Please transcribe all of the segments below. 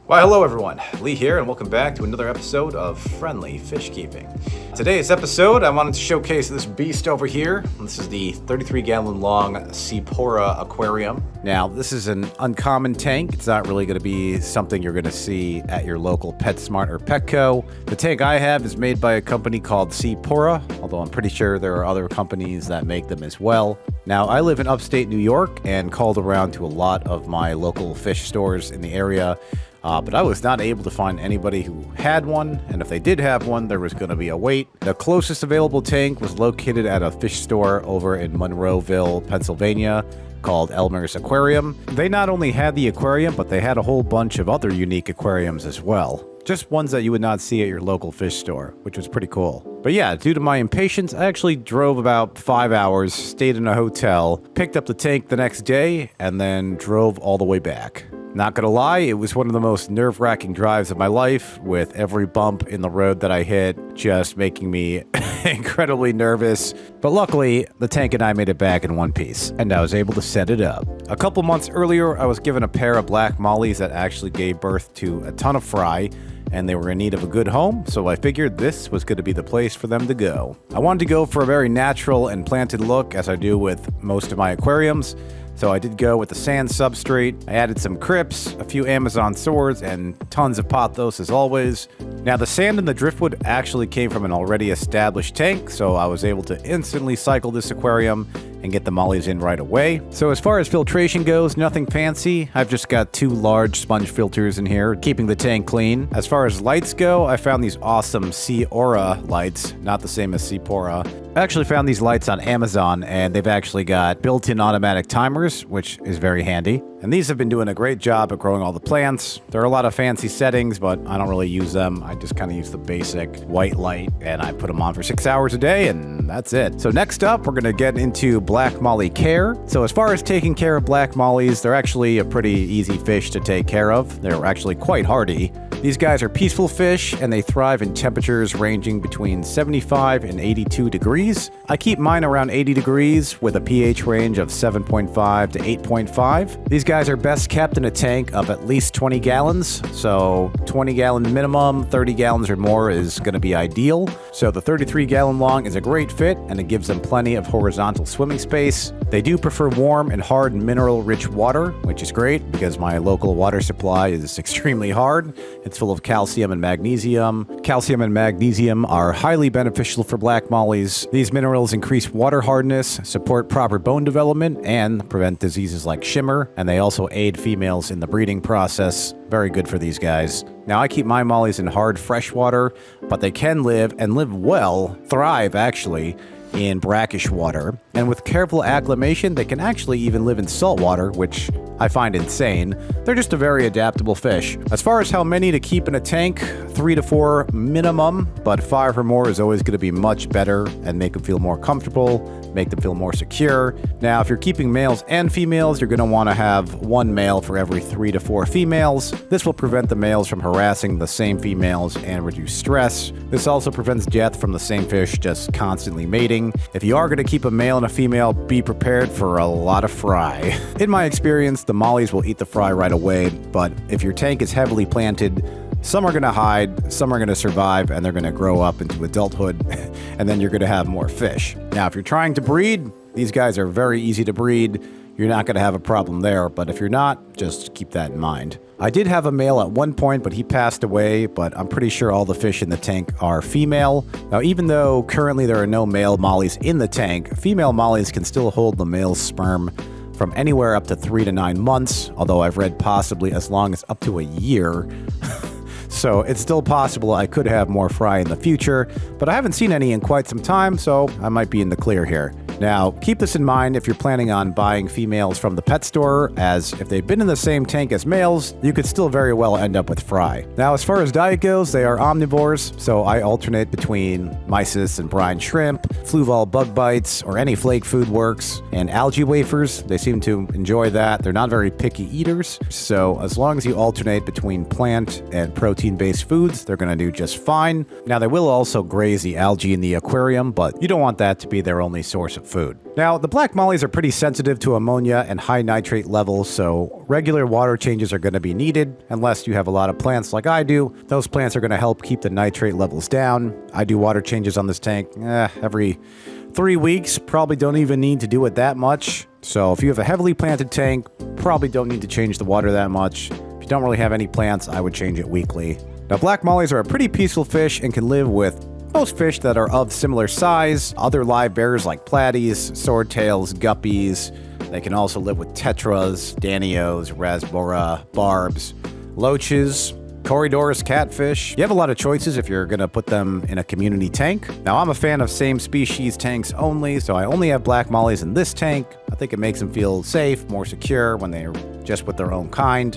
Why, hello everyone, Lee here, and welcome back to another episode of Friendly Fish Keeping. Today's episode, I wanted to showcase this beast over here. This is the 33-gallon long Seapora Aquarium. Now, this is an uncommon tank. It's not really going to be something you're going to see at your local PetSmart or Petco. The tank I have is made by a company called Seapora, although I'm pretty sure there are other companies that make them as well. Now, I live in upstate New York and called around to a lot of my local fish stores in the area. But I was not able to find anybody who had one, and if they did have one, there was going to be a wait. The closest available tank was located at a fish store over in Monroeville, Pennsylvania, called Elmer's Aquarium. They not only had the aquarium, but they had a whole bunch of other unique aquariums as well. Just ones that you would not see at your local fish store, which was pretty cool. But yeah, due to my impatience, I actually drove about 5 hours, stayed in a hotel, picked up the tank the next day, and then drove all the way back. Not gonna lie, it was one of the most nerve-wracking drives of my life, with every bump in the road that I hit just making me incredibly nervous. But luckily, the tank and I made it back in one piece, and I was able to set it up. A couple months earlier, I was given a pair of Black Mollies that actually gave birth to a ton of fry, and they were in need of a good home, so I figured this was going to be the place for them to go. I wanted to go for a very natural and planted look, as I do with most of my aquariums. So I did go with the sand substrate. I added some crypts, a few Amazon swords, and tons of pothos as always. Now the sand and the driftwood actually came from an already established tank, so I was able to instantly cycle this aquarium and get the mollies in right away. So as far as filtration goes, nothing fancy. I've just got 2 large sponge filters in here, keeping the tank clean. As far as lights go, I found these awesome Sea-Aura lights, not the same as Seapora. I actually found these lights on Amazon, and they've actually got built-in automatic timers, which is very handy. And these have been doing a great job at growing all the plants. There are a lot of fancy settings, but I don't really use them. I just kind of use the basic white light, and I put them on for 6 hours a day, and that's it. So next up, we're going to get into Black Molly care. So as far as taking care of Black Mollies, they're actually a pretty easy fish to take care of. They're actually quite hardy. These guys are peaceful fish, and they thrive in temperatures ranging between 75 and 82 degrees. I keep mine around 80 degrees with a pH range of 7.5 to 8.5. These guys are best kept in a tank of at least 20 gallons, so 20 gallon minimum, 30 gallons or more is going to be ideal. So the 33-gallon long is a great fit, and it gives them plenty of horizontal swimming space. They do prefer warm and hard mineral-rich water, which is great because my local water supply is extremely hard. It's full of calcium and magnesium. Calcium and magnesium are highly beneficial for Black Mollies. These minerals increase water hardness, support proper bone development, and prevent diseases like shimmer, and they also aid females in the breeding process. Very good for these guys. Now, I keep my mollies in hard fresh water, but they can live, and live well, thrive actually, in brackish water. And with careful acclimation, they can actually even live in salt water, which I find insane. They're just a very adaptable fish. As far as how many to keep in a tank, 3 to 4 minimum, but 5 or more is always going to be much better and make them feel more comfortable, make them feel more secure. Now, if you're keeping males and females, you're going to want to have 1 male for every 3 to 4 females. This will prevent the males from harassing the same females and reduce stress. This also prevents death from the same fish just constantly mating. If you are going to keep a male and a female, be prepared for a lot of fry. In my experience, the mollies will eat the fry right away, but if your tank is heavily planted, some are going to hide, some are going to survive, and they're going to grow up into adulthood, and then you're going to have more fish. Now, if you're trying to breed, these guys are very easy to breed. You're not going to have a problem there, but if you're not, just keep that in mind. I did have a male at one point, but he passed away, but I'm pretty sure all the fish in the tank are female. Now, even though currently there are no male mollies in the tank, female mollies can still hold the male's sperm from anywhere up to 3 to 9 months, although I've read possibly as long as up to a year. So it's still possible I could have more fry in the future, but I haven't seen any in quite some time, so I might be in the clear here. Now, keep this in mind if you're planning on buying females from the pet store, as if they've been in the same tank as males, you could still very well end up with fry. Now, as far as diet goes, they are omnivores, so I alternate between mysis and brine shrimp, fluval bug bites, or any flake food works, and algae wafers. They seem to enjoy that. They're not very picky eaters, so as long as you alternate between plant and protein-based foods, they're going to do just fine. Now, they will also graze the algae in the aquarium, but you don't want that to be their only source of food. Now, the Black Mollies are pretty sensitive to ammonia and high nitrate levels, so regular water changes are going to be needed unless you have a lot of plants like I do. Those plants are going to help keep the nitrate levels down. I do water changes on this tank every 3 weeks. Probably don't even need to do it that much. So if you have a heavily planted tank, probably don't need to change the water that much. If you don't really have any plants, I would change it weekly. Now, Black Mollies are a pretty peaceful fish and can live with most fish that are of similar size. Other live bearers like platies, swordtails, guppies. They can also live with tetras, danios, rasbora, barbs, loaches, corridors, catfish. You have a lot of choices if you're going to put them in a community tank. Now, I'm a fan of same species tanks only, so I only have Black Mollies in this tank. I think it makes them feel safe, more secure when they're just with their own kind.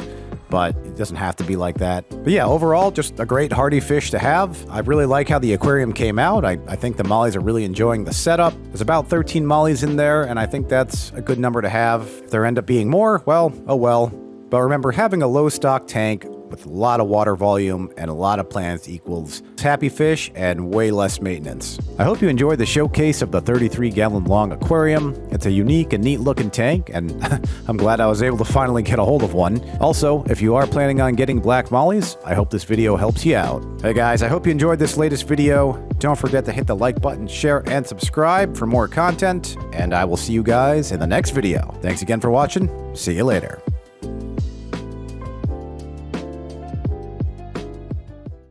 But it doesn't have to be like that. But yeah, overall, just a great hardy fish to have. I really like how the aquarium came out. I think the mollies are really enjoying the setup. There's about 13 mollies in there, and I think that's a good number to have. If there end up being more, well, oh well. But remember, having a low stock tank with a lot of water volume and a lot of plants equals happy fish and way less maintenance. I hope you enjoyed the showcase of the 33-gallon long aquarium. It's a unique and neat looking tank, and I'm glad I was able to finally get a hold of one. Also, if you are planning on getting Black Mollies, I hope this video helps you out. Hey guys, I hope you enjoyed this latest video. Don't forget to hit the like button, share, and subscribe for more content, and I will see you guys in the next video. Thanks again for watching. See you later.